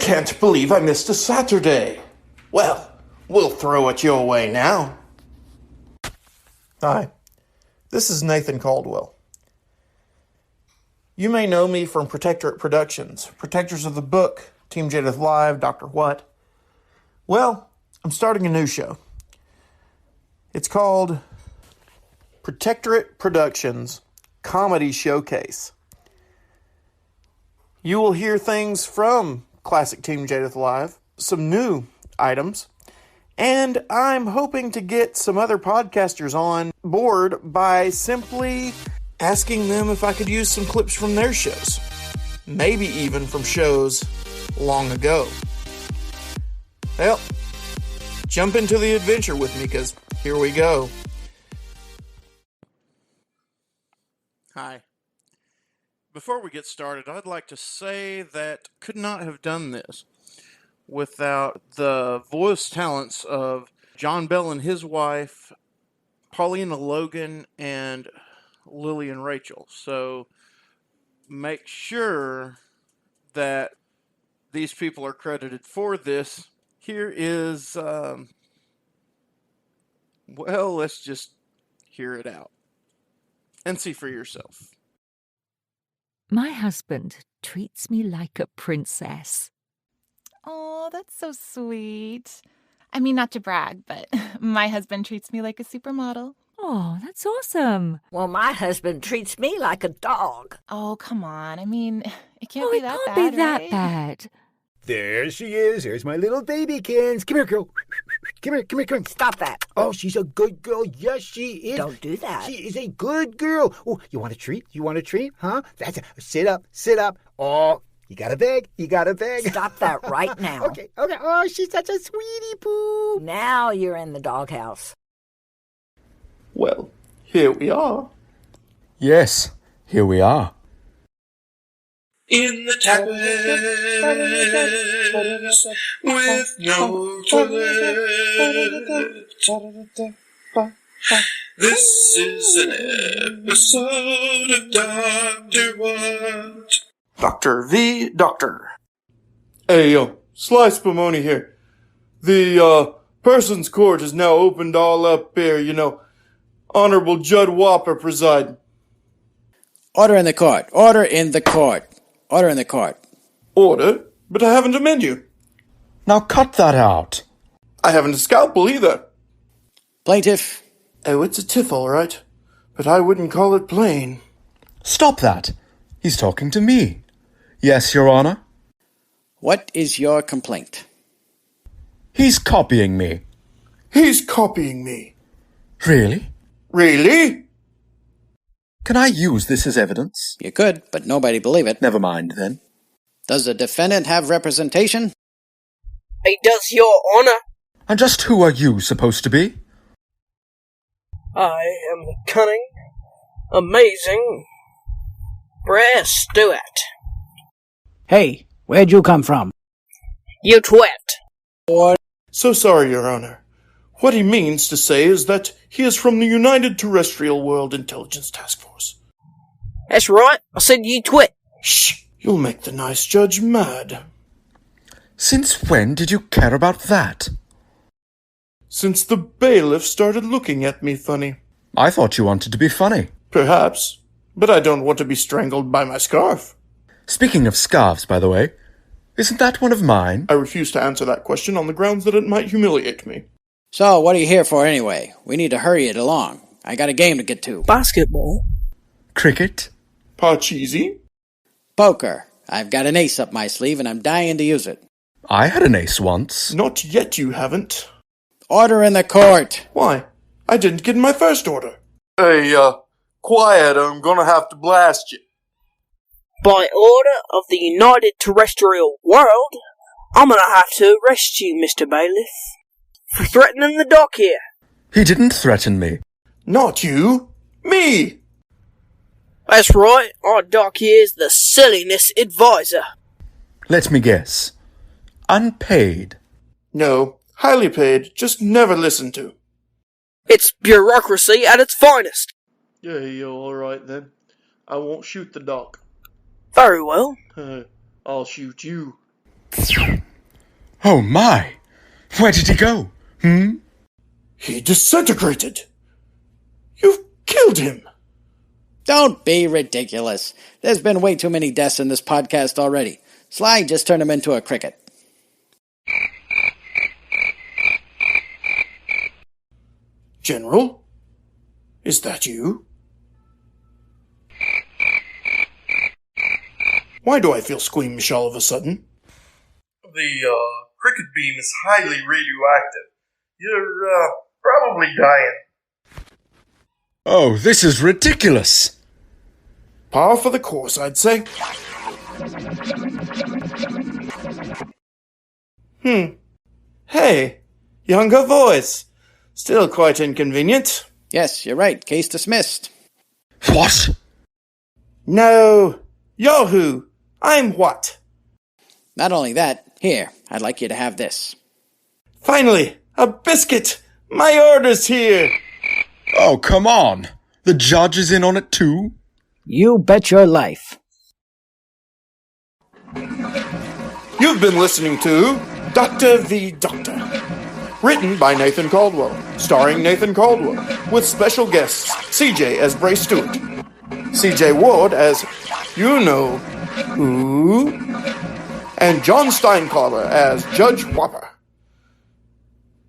can't believe I missed a Saturday. Well, we'll throw it your way now. Hi, this is Nathan Caldwell. You may know me from Protectorate Productions, protectors of the book, Team Jadeth Live, Dr. What. Well, I'm starting a new show. It's called Protectorate Productions Comedy Showcase. You will hear things from classic Team Jadeth Live, some new items, and I'm hoping to get some other podcasters on board by simply asking them if I could use some clips from their shows. Maybe even from shows long ago. Well, jump into the adventure with me, because here we go. Hi. Before we get started, I'd like to say that could not have done this without the voice talents of John Bell and his wife, Paulina, Logan, and Lillian, Rachel. So make sure that these people are credited for this. Here is, let's just hear it out and see for yourself. My husband treats me like a princess. Oh, that's so sweet. I mean, not to brag, but my husband treats me like a supermodel. Oh, that's awesome. Well, my husband treats me like a dog. Oh, come on. I mean, it can't be that bad, It can't be that right? bad. There she is. There's my little babykins. Come here, girl. Come here. Stop that. Oh, she's a good girl. Yes, she is. Don't do that. She is a good girl. Oh, you want a treat? Huh? That's it. Sit up. Oh, you got a bag? Stop that right now. Okay. Oh, she's such a sweetie poo. Now you're in the doghouse. Well, here we are. Yes, here we are. In the terrace with no toilet. This is an episode of Dr. What? Dr. V. Doctor. Hey, Slice Pomoni here. The, Persons Court is now opened all up here, Honorable Judd Whopper presiding. Order in the court. Order in the court. Order? But I haven't a menu. Now cut that out. I haven't a scalpel either. Plaintiff. Oh, it's a tiff, all right. But I wouldn't call it plain. Stop that. He's talking to me. Yes, Your Honor? What is your complaint? He's copying me. He's copying me. Really? Really? Can I use this as evidence? You could, but nobody believe it. Never mind, then. Does the defendant have representation? He does, Your Honor. And just who are you supposed to be? I am the cunning, amazing Brer Stewart. Hey, where'd you come from? You twit. So sorry, Your Honor. What he means to say is that he is from the United Terrestrial World Intelligence Task Force. That's right, I said you twit. Shh, you'll make the nice judge mad. Since when did you care about that? Since the bailiff started looking at me funny. I thought you wanted to be funny. Perhaps, but I don't want to be strangled by my scarf. Speaking of scarves, by the way, isn't that one of mine? I refuse to answer that question on the grounds that it might humiliate me. So, what are you here for anyway? We need to hurry it along. I got a game to get to. Basketball. Cricket? Parcheesi? Poker. I've got an ace up my sleeve and I'm dying to use it. I had an ace once. Not yet, you haven't. Order in the court. Why? I didn't get my first order. Hey, quiet, or I'm gonna have to blast you. By order of the United Terrestrial World, I'm gonna have to arrest you, Mr. Bailiff, for threatening the dock here. He didn't threaten me. Not you. Me! That's right, our dock here is the silliness advisor. Let me guess. Unpaid. No, highly paid, just never listened to. It's bureaucracy at its finest. Yeah, you're alright then. I won't shoot the dock. Very well. I'll shoot you. Oh my! Where did he go? He disintegrated. You've killed him. Don't be ridiculous. There's been way too many deaths in this podcast already. Sly just turned him into a cricket. General? Is that you? Why do I feel squeamish all of a sudden? The cricket beam is highly radioactive. You're probably dying. Oh, this is ridiculous! Par for the course, I'd say. Hey, younger voice. Still quite inconvenient. Yes, you're right. Case dismissed. What? No. You're who? I'm what? Not only that, here, I'd like you to have this. Finally, a biscuit! My order's here! Oh, come on! The judge is in on it too? You bet your life. You've been listening to Dr. V. Doctor. Written by Nathan Caldwell. Starring Nathan Caldwell. With special guests CJ as Bray Stewart. CJ Ward as you-know-who. And John Steinklauber as Judge Whopper.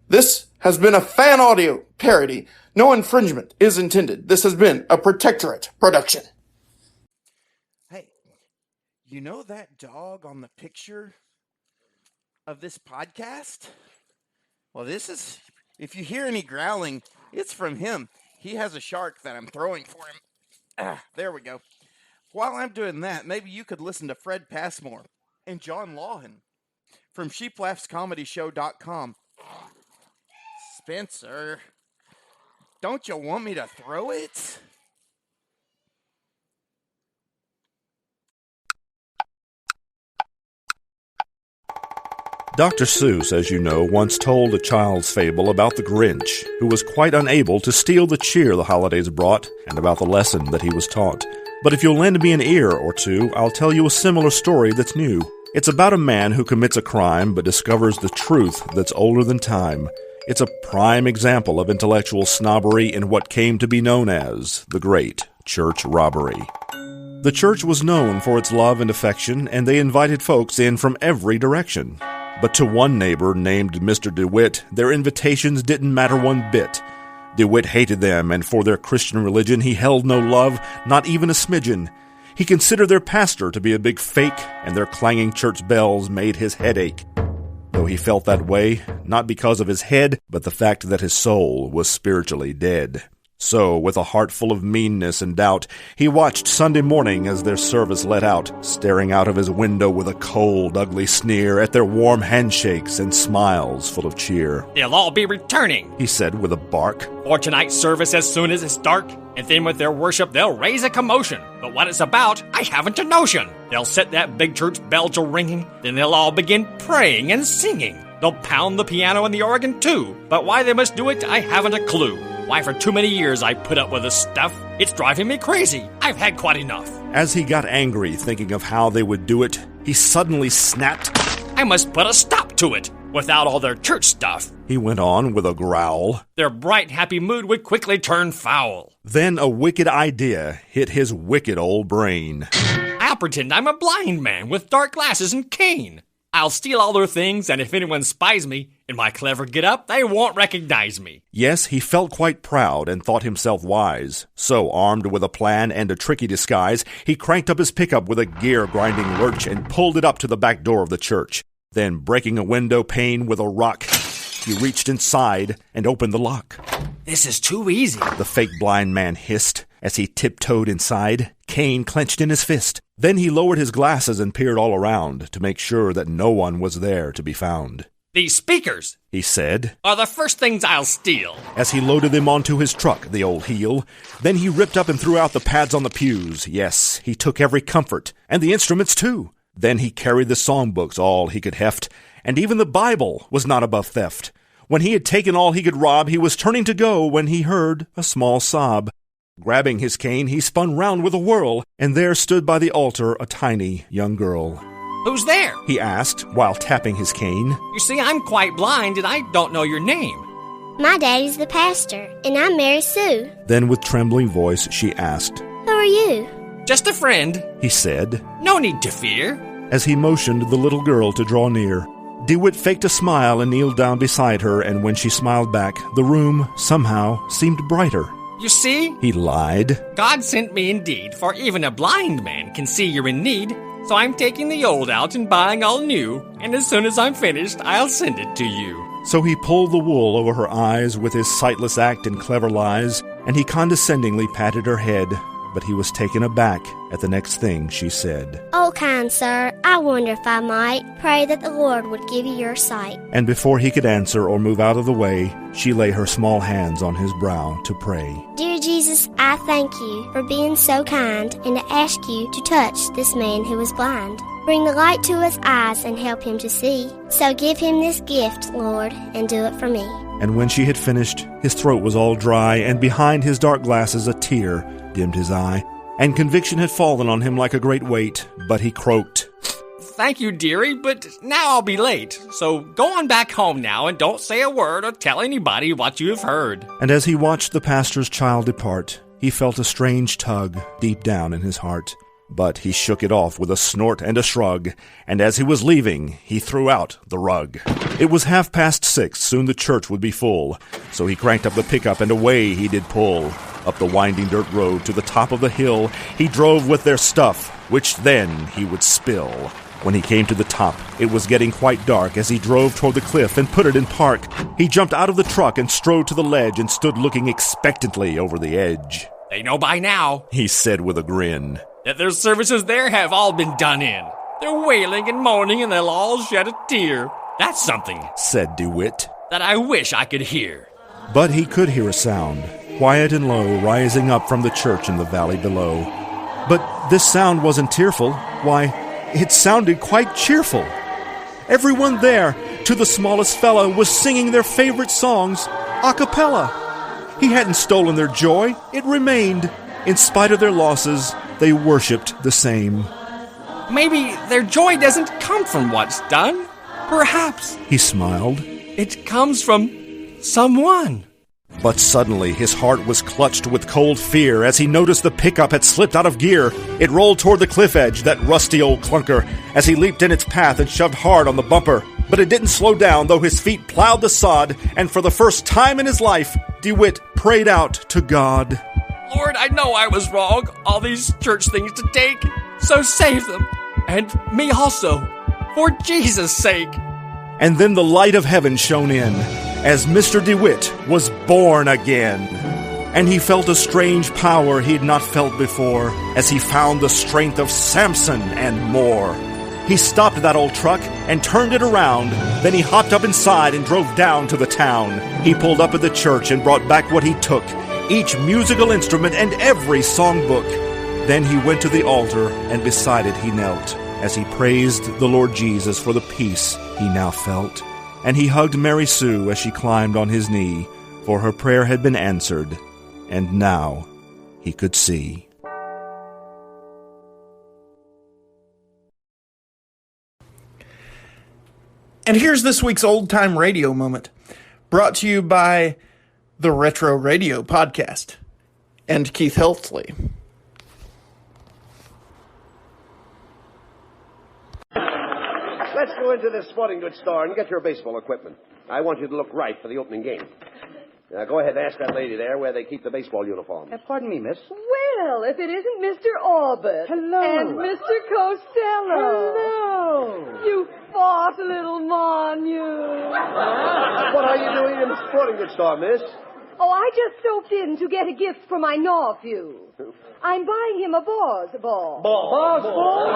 This has been a fan audio parody. No infringement is intended. This has been a Protectorate production. Hey, you know that dog on the picture of this podcast? Well, this is, if you hear any growling, it's from him. He has a shark that I'm throwing for him. There we go. While I'm doing that, maybe you could listen to Fred Passmore and John Lawhan from sheeplaughscomedyshow.com. Spencer, don't you want me to throw it? Dr. Seuss, as you know, once told a child's fable about the Grinch, who was quite unable to steal the cheer the holidays brought, and about the lesson that he was taught. But if you'll lend me an ear or two, I'll tell you a similar story that's new. It's about a man who commits a crime but discovers the truth that's older than time. It's a prime example of intellectual snobbery in what came to be known as the Great Church Robbery. The church was known for its love and affection, and they invited folks in from every direction. But to one neighbor named Mr. DeWitt, their invitations didn't matter one bit. DeWitt hated them, and for their Christian religion he held no love, not even a smidgen. He considered their pastor to be a big fake, and their clanging church bells made his head ache. Though he felt that way, not because of his head, but the fact that his soul was spiritually dead. So, with a heart full of meanness and doubt, he watched Sunday morning as their service let out, staring out of his window with a cold, ugly sneer at their warm handshakes and smiles full of cheer. "They'll all be returning," he said with a bark, "for tonight's service as soon as it's dark, and then with their worship they'll raise a commotion. But what it's about, I haven't a notion. They'll set that big church bell to ringing, then they'll all begin praying and singing. They'll pound the piano and the organ too, but why they must do it, I haven't a clue. Why, for too many years I put up with this stuff. It's driving me crazy. I've had quite enough." As he got angry thinking of how they would do it, he suddenly snapped, "I must put a stop to it. Without all their church stuff," he went on with a growl, "their bright, happy mood would quickly turn foul." Then a wicked idea hit his wicked old brain. "I'll pretend I'm a blind man with dark glasses and cane. I'll steal all their things, and if anyone spies me in my clever get-up, they won't recognize me." Yes, he felt quite proud and thought himself wise. So, armed with a plan and a tricky disguise, he cranked up his pickup with a gear-grinding lurch and pulled it up to the back door of the church. Then, breaking a window pane with a rock, he reached inside and opened the lock. "This is too easy," the fake blind man hissed as he tiptoed inside, cane clenched in his fist. Then he lowered his glasses and peered all around to make sure that no one was there to be found. "These speakers," he said, "are the first things I'll steal," as he loaded them onto his truck, the old heel. Then he ripped up and threw out the pads on the pews. Yes, he took every comfort, and the instruments too. Then he carried the songbooks, all he could heft, and even the Bible was not above theft. When he had taken all he could rob, he was turning to go when he heard a small sob. Grabbing his cane, he spun round with a whirl, and there stood by the altar a tiny young girl. Who's there? he asked while tapping his cane. You see, I'm quite blind and I don't know your name. My daddy's the pastor, and I'm Mary Sue. Then with trembling voice, she asked, Who are you? Just a friend, he said, no need to fear. as he motioned the little girl to draw near. DeWitt faked a smile and kneeled down beside her, and when she smiled back, the room, somehow, seemed brighter. You see? He lied. God sent me indeed, for even a blind man can see you're in need. So I'm taking the old out and buying all new, and as soon as I'm finished, I'll send it to you. So he pulled the wool over her eyes with his sightless act and clever lies, and he condescendingly patted her head, but he was taken aback at the next thing she said. Oh, kind sir, I wonder if I might pray that the Lord would give you your sight. And before he could answer or move out of the way, she lay her small hands on his brow to pray. Dear Jesus, I thank you for being so kind and to ask you to touch this man who is blind. Bring the light to his eyes and help him to see. So give him this gift, Lord, and do it for me. And when she had finished, his throat was all dry, and behind his dark glasses a tear dimmed his eye, and conviction had fallen on him like a great weight, but he croaked, Thank you, dearie, but now I'll be late. So go on back home now and don't say a word or tell anybody what you have heard. And as he watched the pastor's child depart, he felt a strange tug deep down in his heart. But he shook it off with a snort and a shrug, and as he was leaving, he threw out the rug. It was 6:30, soon the church would be full, so he cranked up the pickup and away he did pull. Up the winding dirt road to the top of the hill, he drove with their stuff, which then he would spill. When he came to the top, it was getting quite dark as he drove toward the cliff and put it in park. He jumped out of the truck and strode to the ledge and stood looking expectantly over the edge. They know by now, he said with a grin, that their services there have all been done in. They're wailing and moaning and they'll all shed a tear. That's something, said DeWitt, that I wish I could hear. But he could hear a sound, quiet and low, rising up from the church in the valley below. But this sound wasn't tearful. Why, it sounded quite cheerful. Everyone there, to the smallest fellow, was singing their favorite songs a cappella. He hadn't stolen their joy. It remained. In spite of their losses, they worshipped the same. Maybe their joy doesn't come from what's done. Perhaps, he smiled, it comes from someone. But suddenly his heart was clutched with cold fear as he noticed the pickup had slipped out of gear. It rolled toward the cliff edge, that rusty old clunker, as he leaped in its path and shoved hard on the bumper. But it didn't slow down, though his feet plowed the sod, and for the first time in his life, DeWitt prayed out to God. Lord, I know I was wrong, all these church things to take, so save them, and me also, for Jesus' sake. And then the light of heaven shone in, as Mr. DeWitt was born again. And he felt a strange power he'd not felt before, as he found the strength of Samson and more. He stopped that old truck and turned it around. Then he hopped up inside and drove down to the town. He pulled up at the church and brought back what he took, each musical instrument and every songbook. Then he went to the altar, and beside it he knelt, as he praised the Lord Jesus for the peace he now felt. And he hugged Mary Sue as she climbed on his knee, for her prayer had been answered, and now he could see. And here's this week's Old Time Radio Moment, brought to you by the Retro Radio Podcast and Keith Helsley. Let's go into this sporting goods store and get your baseball equipment. I want you to look right for the opening game. Now, go ahead and ask that lady there where they keep the baseball uniform. Pardon me, miss. Well, if it isn't Mr. Abbot. Hello. And Mr. Costello. Hello. You fat little mon, you. What are you doing in the sporting goods store, miss? Oh, I just stopped in to get a gift for my nephew. I'm buying him a Bars ball. Bars ball?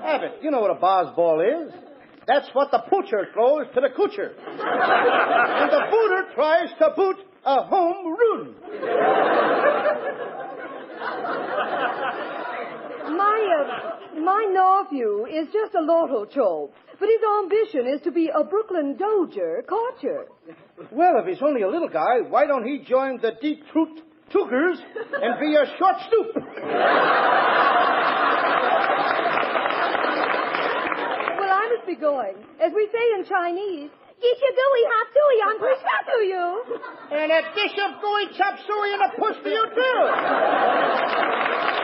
Abbott, you know what a Bars ball is. That's what the poocher throws to the coocher. And the booter tries to boot a home run. My nephew is just a lotto chope, but his ambition is to be a Brooklyn Dozier catcher. Well, if he's only a little guy, why don't he join the Detroit Tougers and be a short stoop? be going. As we say in Chinese, Gishagui Hatsui, I'm push to you. And a dish of gooey chop suey and a push to you, too.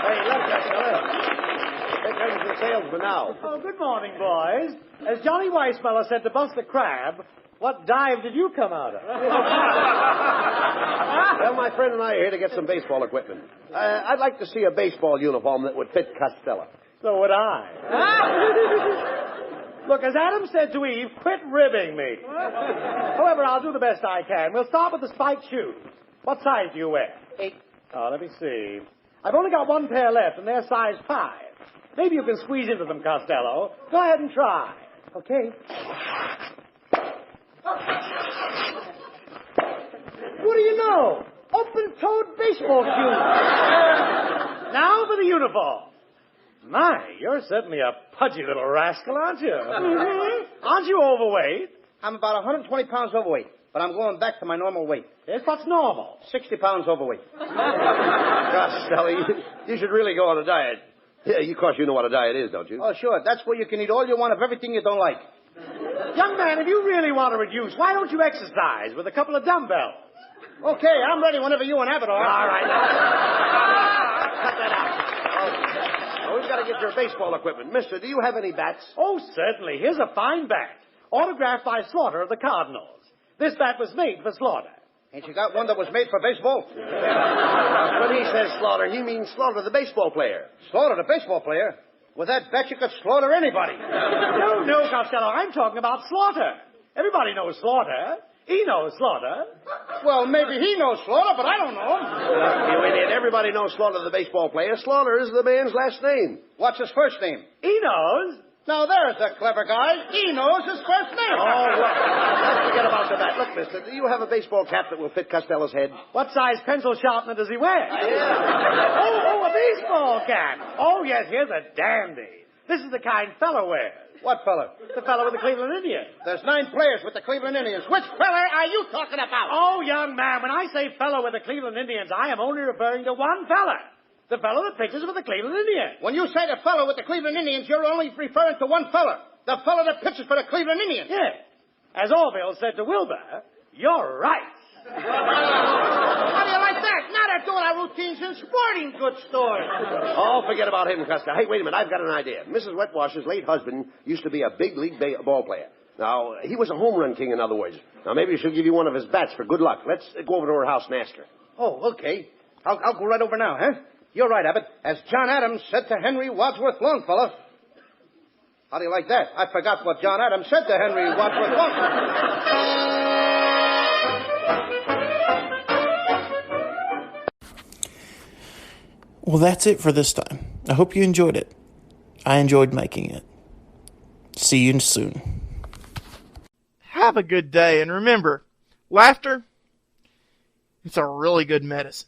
Hey, look, here comes the salesman now. Oh, good morning, boys. As Johnny Weissmuller said to Buster Crabbe, what dive did you come out of? Well, my friend and I are here to get some baseball equipment. I'd like to see a baseball uniform that would fit Costello. So would I. Look, as Adam said to Eve, quit ribbing me. However, I'll do the best I can. We'll start with the spiked shoes. What size do you wear? 8. Oh, let me see. I've only got one pair left, and they're size 5. Maybe you can squeeze into them, Costello. Go ahead and try. Okay. What do you know? Open-toed baseball shoes. Now for the uniform. My, you're certainly a pudgy little rascal, aren't you? Mm-hmm. Aren't you overweight? I'm about 120 pounds overweight, but I'm going back to my normal weight. Yes, what's normal? 60 pounds overweight. Costello, you should really go on a diet. Yeah, of course you know what a diet is, don't you? Oh, sure. That's where you can eat all you want of everything you don't like. Young man, if you really want to reduce, why don't you exercise with a couple of dumbbells? Okay, I'm ready whenever you and Abbot are. All right. Cut that out. Oh, we've got to get your baseball equipment. Mister, do you have any bats? Oh, certainly. Here's a fine bat. Autographed by Slaughter of the Cardinals. This bat was made for Slaughter. Ain't you got one that was made for baseball? When he says Slaughter, he means Slaughter the baseball player. Slaughter the baseball player? With that bat, you could slaughter anybody. No, Costello. I'm talking about Slaughter. Everybody knows Slaughter. He knows Slaughter. Well, maybe he knows Slaughter, but I don't know him. You idiot. Everybody knows Slaughter the baseball player. Slaughter is the man's last name. What's his first name? He knows. Now, there's a clever guy. He knows his first name. Oh, look. Let's forget about the bat. Look, mister, do you have a baseball cap that will fit Costello's head? What size pencil sharpener does he wear? Yeah. Oh, a baseball cap. Oh, yes, here's a dandy. This is the kind fella wears. What fella? The fella with the Cleveland Indians. There's 9 players with the Cleveland Indians. Which fella are you talking about? Oh, young man, when I say fella with the Cleveland Indians, I am only referring to one fella. The fellow that pitches for the Cleveland Indians. When you say the fellow with the Cleveland Indians, you're only referring to one fella. The fellow that pitches for the Cleveland Indians. Yes. As Orville said to Wilbur, you're right. How do you like that? Now they're doing our routines in sporting goods stores. Oh, forget about him, Costello. Hey, wait a minute. I've got an idea. Mrs. Wetwash's late husband used to be a big league ball player. Now, he was a home run king, in other words. Now, maybe she'll give you one of his bats for good luck. Let's go over to her house and ask her. Oh, okay. I'll go right over now, huh? You're right, Abbot. As John Adams said to Henry Wadsworth Longfellow. How do you like that? I forgot what John Adams said to Henry Wadsworth Longfellow. Well, that's it for this time. I hope you enjoyed it. I enjoyed making it. See you soon. Have a good day, and remember, laughter, it's a really good medicine.